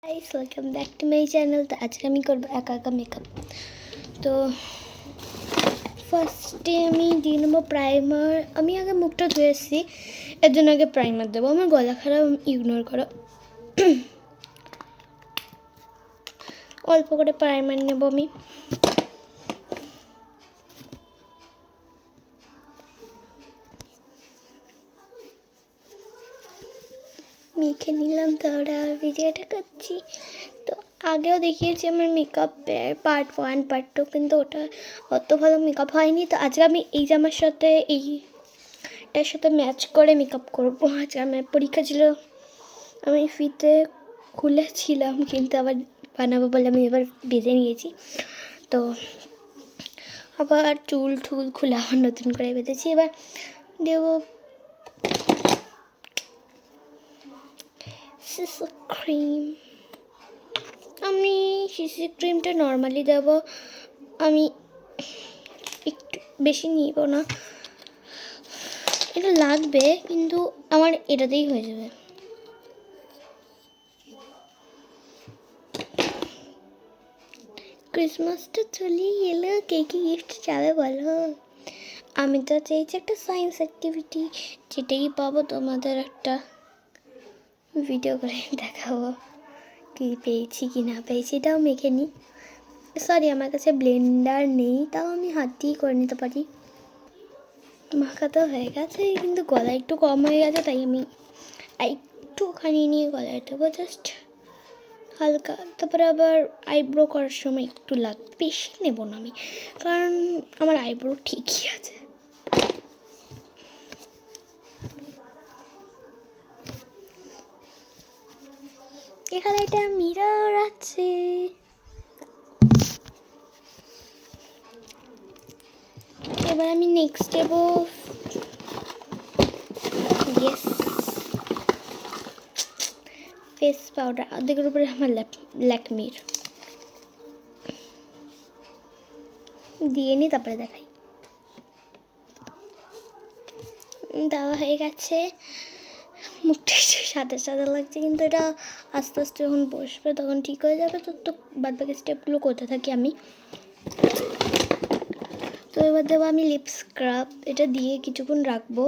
Guys welcome back to my channel. तो आज আমি করব একা একা মেকআপ। তো ফার্স্টে আমি দিয়ে নেব প্রাইমার। আমি আগে মুখটা ধুয়েছি, এর জন্য আগে প্রাইমার দেবো। আমার গলা খারাপ, ইগনোর করো। অল্প করে প্রাইমার নেব আমি। মেখে নিলাম, তারপরে ভিডিওটা করছি। তো আগেও দেখিয়েছি আমার মেকআপের পার্ট 1 পার্ট 2, কিন্তু ওটা অত ভালো মেকআপ হয়নি। তো আজকে আমি এই জামার সাথে এইটার সাথে ম্যাচ করে মেকআপ করবো। আজকে আমার পরীক্ষা ছিল, আমি ফিতে খুলেছিলাম, কিন্তু আবার বানাবো বলে আমি এবার বেঁধে নিয়েছি। তো আবার চুল ঠুল খুলে আবার নতুন করে বেঁধেছি। এবার দেবো সিসি ক্রিম। আমি সিসি ক্রিমটা নর্মালি দেবো, আমি একটু বেশি নিব না। এটা লাগবে, কিন্তু আমার এটাতেই হয়ে যাবে। ক্রিসমাসটা চলেই এলো, কে কি গিফট চাবে বলো? আমি তো চাইছি একটা সায়েন্স অ্যাক্টিভিটি, যেটাই পাবো তোমাদের একটা ভিডিও করে দেখাবো কি পেয়েছি কি না পেয়েছি। এটাও মেখে নিই। সরি, আমার কাছে ব্লেন্ডার নেই, তাও আমি হাত দিয়েই করে নিতে পারি। মাখা তো হয়ে গেছে, কিন্তু গলা একটু কম হয়ে গেছে, তাই আমি একটুখানি নিয়ে গলায় দেবো, জাস্ট হালকা। তারপরে আবার আইব্রো করার সময় একটু লাগবে, বেশি নেব না আমি, কারণ আমার আইব্রো ঠিকই আছে। এখানে একটা মিরর আছে। এবার আমি নেক্সট দেব ফেস পাউডার। অর্ধেকের উপরে আমার ল্যাকমির দিয়ে নিই, তারপরে দেখাই। দেওয়া হয়ে গেছে। মুখটা একটু সাদা সাদা লাগছে, কিন্তু এটা আস্তে আস্তে যখন বসবে তখন ঠিক হয়ে যাবে। তো বাদ বাকি স্টেপগুলো করতে থাকি আমি। তো এবার দেবো আমি লিপ স্ক্রাব। এটা দিয়ে কিছুক্ষণ রাখবো।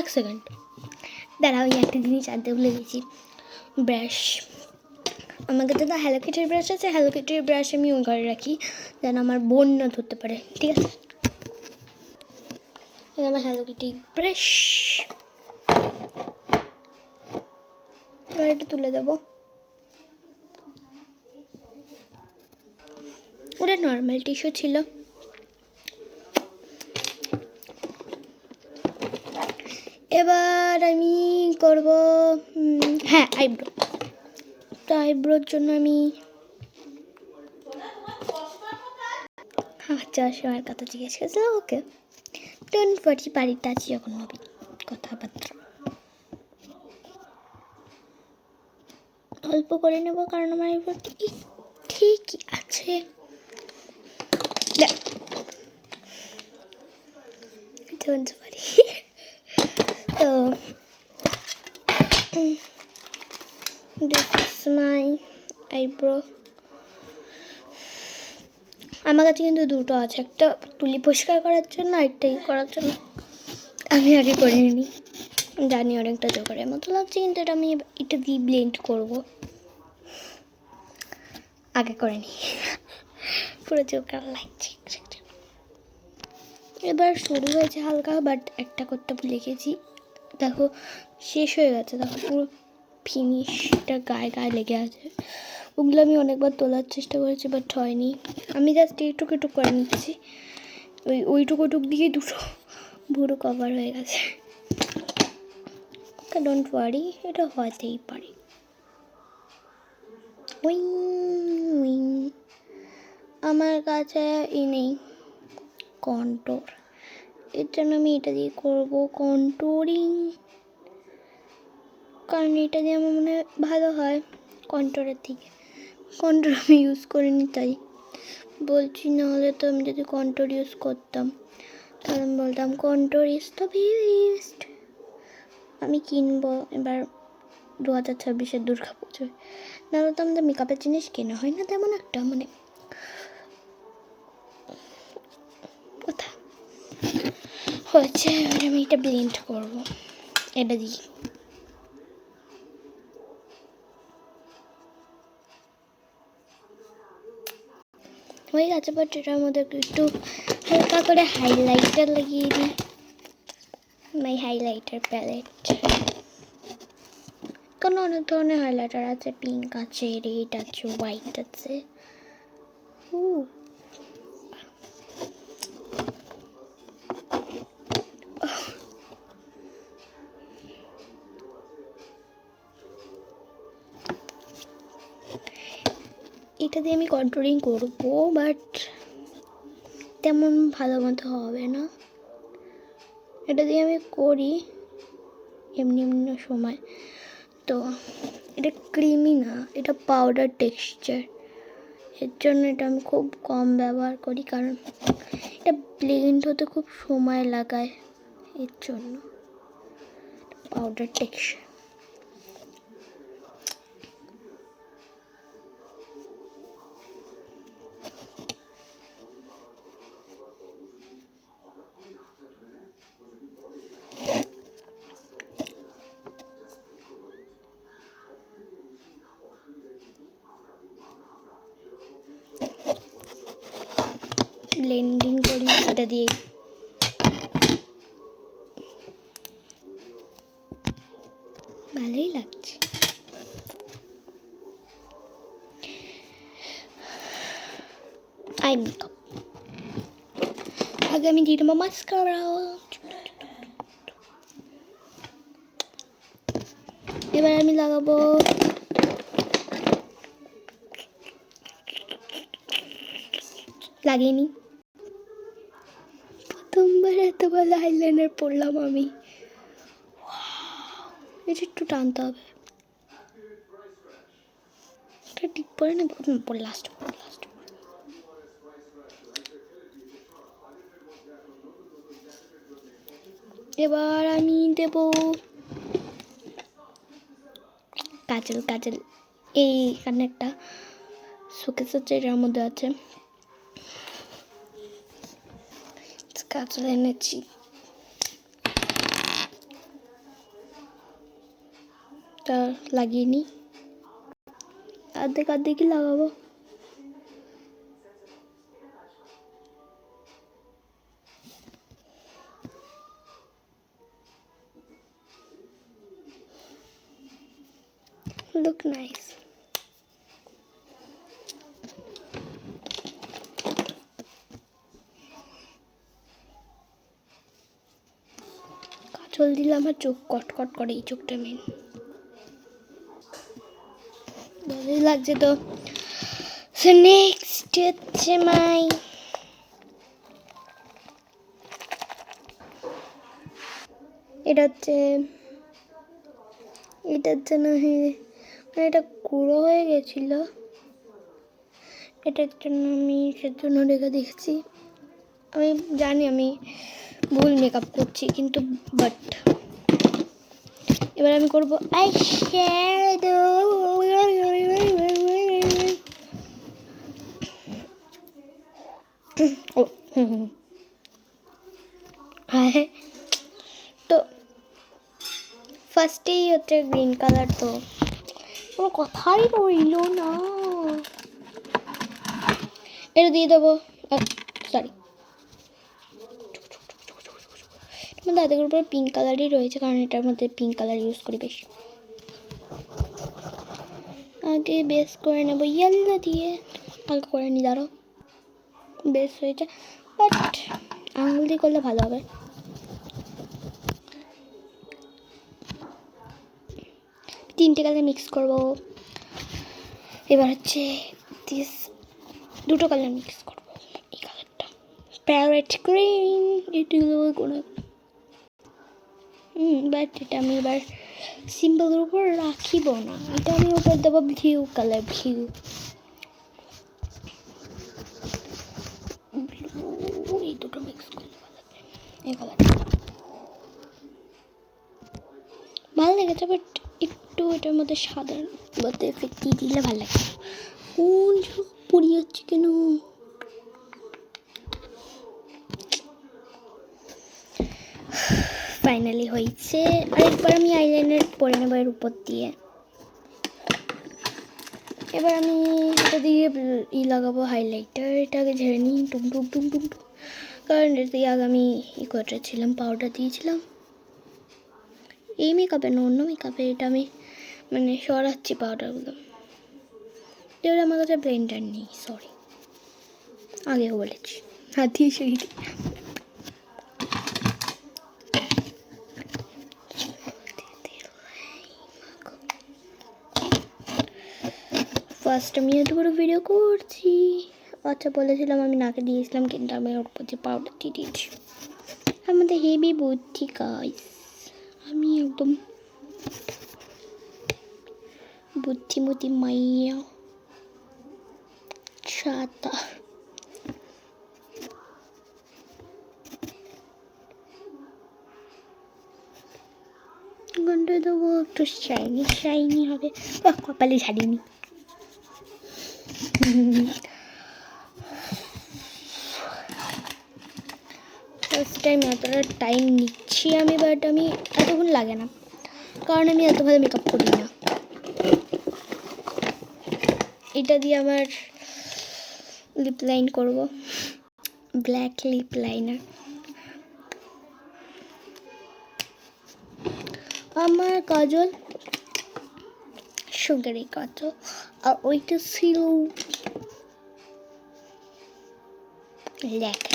এক সেকেন্ড দাঁড়াও, আমি একটা জিনিস আনতে ভুলে গেছি, ব্রাশ। আমার কাছে তো হ্যালো কিটির ব্রাশ আছে, হ্যালো কিটির ব্রাশ আমি ওই ঘরে রাখি, যেন আমার বোন না ধরতে পারে। ঠিক আছে, আমার হ্যালো কিটি ব্রাশ। এবার এটা তুলে দেবো। ওটা নর্মাল টিস্যু ছিল। এবার আমি করব আইব্রো। তো আইব্রোর জন্য আমি আমার কথা জিজ্ঞেস করছে। ওকে, ডোন্ট ওয়ারি, বাড়িতে আছি যখন নবী কথাবার্তা অল্প করে নেব, কারণ আমার আইব্রো ঠিকই আছে। Don't worry. তো দিস ইজ মাই আইব্রো। আমার কাছে কিন্তু দুটো আছে, একটা তুলি পরিষ্কার করার জন্য, আরেকটা করার জন্য। আমি আগে করে নিই, জানি অনেকটা জোগাড়ের মতো লাগছে, কিন্তু এটা আমি এটা দিয়ে ব্লেন্ড করবো। আগে করে নিই, পুরো জোগাড় লাগছে। এবার শুরু হয়েছে হালকা, বাট একটা করতে ভুলে গেছি। দেখো শেষ হয়ে গেছে, দেখো পুরো ফিনিশটা গায়ে গায়ে লেগে আছে। ওগুলো আমি অনেকবার তোলার চেষ্টা করেছি, বাট হয়নি। আমি জাস্ট এইটুকু করে নিচ্ছি, ওইটুকু দিয়ে দুটো পুরো কভার হয়ে গেছে। ডোন্ট ওয়ারি, এটা হতেই পারে। আমার কাছে নেই কন্ট্রোর, এর জন্য আমি এটা দিয়ে করবো কন্ট্রোরিং, কারণ এটা দিয়ে আমার মনে হয় ভালো হয় কন্ট্রোরের থেকে। কন্ট্রোর আমি ইউজ করিনি, তাই বলছি, নাহলে তো আমি যদি কন্ট্রোর ইউজ করতাম কারণ বলতাম কন্ট্রোল ইজ দ্য বেস্ট। আমি কিনবো এবার 2026-এর দুর্গা পুজোয়। নাহলে তো আমাদের মেকআপের জিনিস কেনা হয় না তেমন একটা, মানে কথা হচ্ছে। এবার আমি এটা ব্লেন্ড করবো, এটা দিই। হয়ে গেছে, বাট এটার মধ্যে একটু হালকা করে হাইলাইটার লাগিয়ে দিই। মাই হাইলাইটার প্যালেট, কারণ অনেক ধরনের হাইলাইটার আছে, পিঙ্ক আছে, রেড আছে, হোয়াইট আছে। এটা দিয়ে আমি কন্ট্রোলিং করবো, বাট তেমন ভালো মতো হবে না। এটা দিয়ে আমি করি এমনি এমনি সময়, তো এটা ক্রিমি না, এটা পাউডার টেক্সচার। এর জন্য এটা আমি খুব কম ব্যবহার করি, কারণ এটা ব্লেন্ড হতে খুব সময় লাগায়, এর জন্য পাউডার টেক্সচার। ব্লেন্ডিং করি এটা দিয়ে। ভালোই লাগছে। আই মেকআপ আগে আমি দিয়ে দেবো মাস্কারা। এবার আমি লাগাবো লাগিয়ে নি। প্রথমবার এত ভালো আইলাইনার পরলাম আমি। এটা একটু টানতে হবে, এটা ঠিক পরে না, লাস্ট। এবার আমি দেব কাজল। এইখানে একটা শোকেস আছে, এটার মধ্যে আছে কাজল এনেছি। তা লাগিয়ে নি, আর্ধেক লাগাবো। Look nice. কাজল দিলে আমার চোখ কটকট করে, এই চোখটা মেন ভালোই লাগছে তো। সো নেক্সট হচ্ছে মাই এটা না, হ্যাঁ এটা গুঁড়ো হয়ে গেছিল, এটার জন্য আমি সেজন্য রেখে দেখছি। আমি জানি আমি ভুল মেকআপ করছি, কিন্তু বাট এবার আমি করবো আই শ্যাডো। তো ফার্স্টেই হচ্ছে গ্রিন কালার, তো কোনো কথাই রইল না। এটা দিয়ে দেবো, সরি দাদার উপরে পিঙ্ক কালারই রয়েছে, কারণ এটার মধ্যে পিঙ্ক কালার ইউজ করি বেশি। আগে বেস করে নেবো ইয়েলো দিয়ে, হালকা করে নি, দাঁড়ো বেস হয়েছে, বাট আঙুল দিয়ে করলে ভালো হবে। তিনটে কালার মিক্স করবো। এবার হচ্ছে দুটো কালার মিক্স করবো। এই কালারটা প্যারেট গ্রিন, এটি কোনো বাট এটা আমি এবার সিম্বলের উপর রাখিব না, এটা আমি উপর দেবো ব্লু কালার। ব্লু এই দুটো মিক্স করলে ভালো লাগবে। এই কালারটা ভালো লেগেছে, বাট একটু এটার মধ্যে সাদার মধ্যে ফিটি দিলে ভালো লাগে। কোন পড়ে যাচ্ছে কেন? ফাইনালি হয়েছে। আরেকবার আমি আইলাইনার পরে নেবো এর উপর দিয়ে। এবার আমি এটা দিয়ে লাগাবো হাইলাইটার। এটাকে ঝেড়ে নিই টুম টুম টুম টুম টুম, কারণ এটা দিয়ে আগে আমি করেছিলাম, পাউডার দিয়েছিলাম। এই মেকআপে না, অন্য মেকআপে এটা আমি মানে সরাচ্ছি পাউডারগুলো। এবার আমার কাছে ব্লেন্ডার নেই, সরি, আগেও বলেছি, হাত দিয়ে সরিয়ে দিই। ফার্স্ট আমি এত বড় ভিডিও করছি। আচ্ছা বলেছিলাম আমি নাকে দিয়েছিলাম, কিন্তু আমি ওর প্রতি পাউডার দিয়ে দিয়েছি। আমাদের হেভি বুদ্ধি গাইস, আমি একদম বুদ্ধিমতী মাইয়া ছাতা। গন্ডে দেবো একটু শাইনি শাইনি হবে। কপালে ছাড়িনি। ফার্স্ট টাইম এতটা টাইম নিচ্ছি আমি, বাট আমি এতক্ষণ লাগে না, কারণ আমি এত ভালো মেকআপ করি না। এটা দিয়ে আমার লিপ লাইন করব, ব্ল্যাক লিপ লাইনার। আমার কাজল সুগারি কাজল, আর ওইটা ছিল লেখা।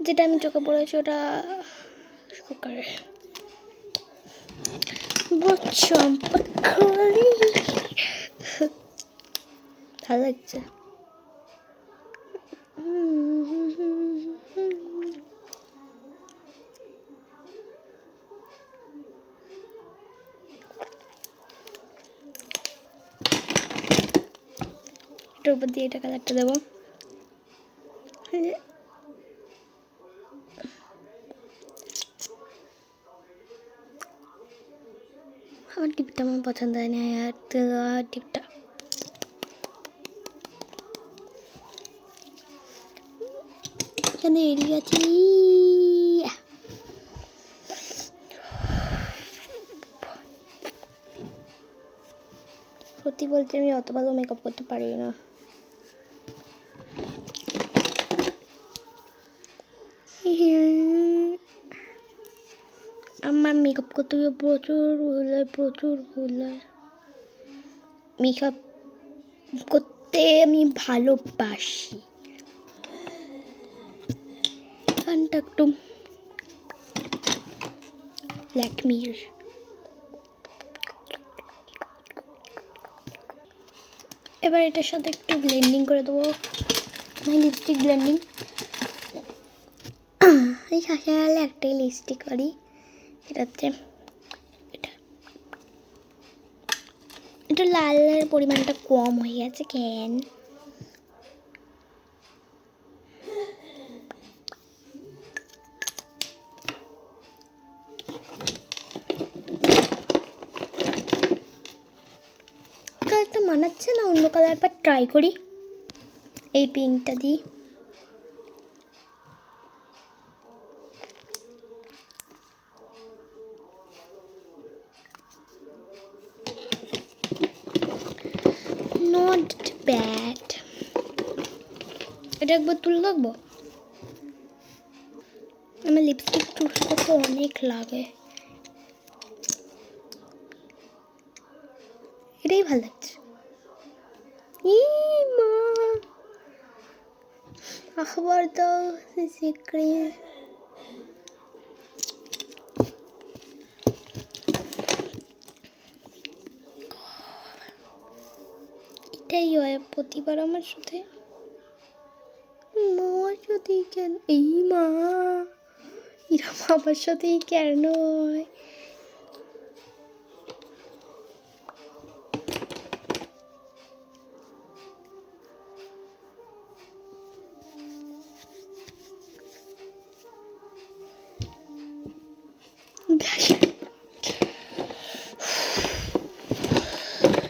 যেটা আমি চোখে পড়েছি ওটা সুগারের চম্পা। ভালো লাগছে। এটার উপর দিয়ে এটা কালারটা দেবো। আমার টিপটা আমার পছন্দ হয় না, আর টিপটা এখানে এড়িয়ে আছি। সত্যি বলতে আমি অত ভালো মেকআপ করতে পারি না। আমার মেকআপ করতে গিয়ে প্রচুর ভুল হয়। মেকআপ করতে আমি ভালোবাসি। কানটা একটু ল্যাকমির। এবার এটার সাথে একটু ব্লেন্ডিং করে দেবো, লিপস্টিক ব্লেন্ডিং। এই শাশালে একটাই লিপস্টিক করি, এটা হচ্ছে এটা লালের পরিমাণটা কম হয়ে গেছে কেন? কালারটা মানাচ্ছে না, অন্য কালার পর ট্রাই করি। এই পিঙ্কটা দিই। Not bad. এটা একবার তুলে রাখবো। আমার লিপস্টিক চুজ করতে অনেক লাগে, এটাই ভালো লাগছে। মা আখবর দাও ক্রিম। এটাই হয় প্রতিবার আমার সাথে। মার সাথেই কেন? এই মা, এরা আমার সাথেই কেন হয়?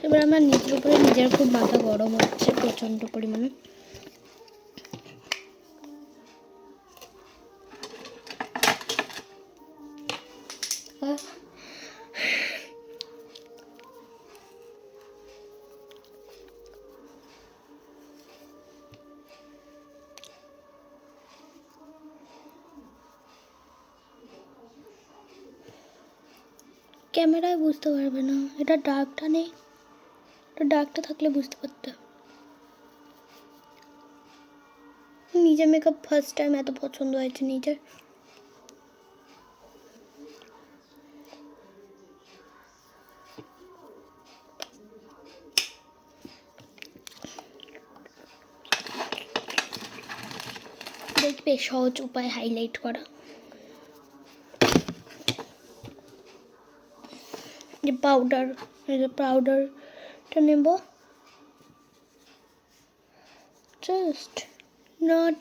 এবার আমার নিজের উপরে নিজের খুব মাথা গরম হচ্ছে প্রচণ্ড পরিমাণে। ক্যামেরায় বুঝতে পারবে না, এটা ডার্কটা নেই, এটা ডার্কটা থাকলে বুঝতে পারতে। নিজের মেকআপ ফার্স্ট টাইম এত পছন্দ হয়েছে নিজের। দেখবে সহজ উপায় হাইলাইট করা। যে পাউডারটা নেব, জাস্ট নট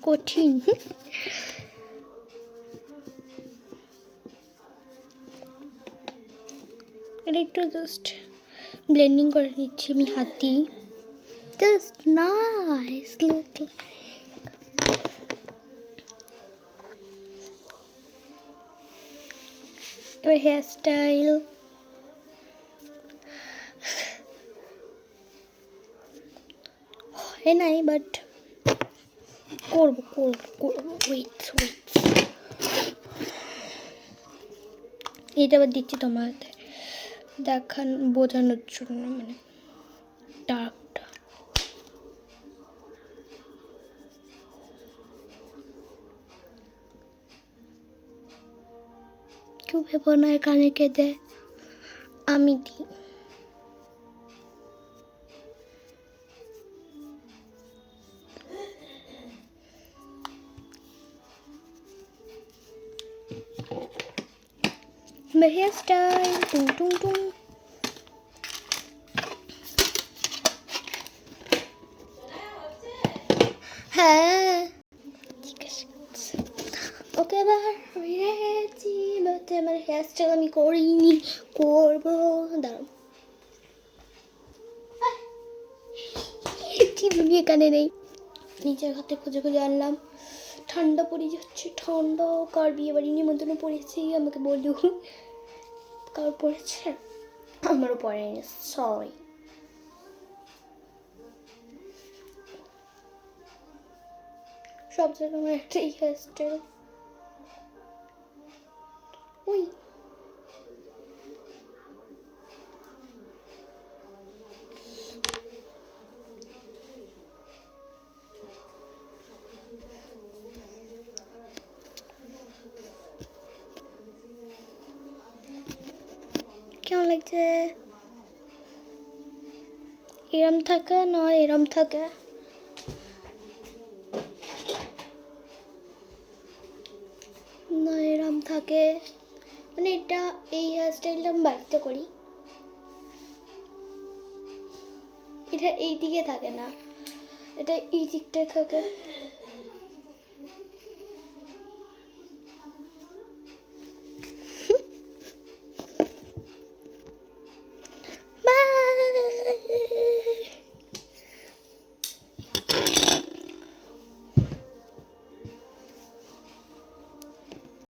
কঠিন। এটা একটু জাস্ট ব্লেন্ডিং করে নিচ্ছি আমি হাত দিয়ে। Just nice look. এবার হেয়ার স্টাইল, হয় নাই বাট করবো। ওয়েট এটা আবার দিচ্ছি তোমার হাতে দেখান বোঝানোর জন্য, মানে ডার্কটা। কেউ ভেবো না কানে কে দেয়, আমি দিই। হেয়ার স্টাইল টুং টুং টুং। হ্যাঁ ঠিক আছে, ওকে এবার আমি রেডি। বাট আমার হেয়ার স্টাইল আমি করিনি, করবো। দাঁড়াও, চিমনি এখানে নেই। নিজের হাতে খুঁজে খুঁজে আনলাম। ঠান্ডা পড়ে যাচ্ছে, ঠান্ডা। কার বিয়ে বাড়ি নিমন্ত্রণ পড়েছি আমাকে বলু, কার পড়েছে? আমারও পড়েনি, সরি। সব জায়গায় আমার একটা হেয়ার স্টাইল। ওই কেমন লাগছে? এরম থাকে না এরম থাকে? না এরম থাকে, মানে এটা এই হেয়ার স্টাইলটা আমি বাড়িতে করি। এটা এই দিকে থাকে না, এটা এই দিকটায় থাকে।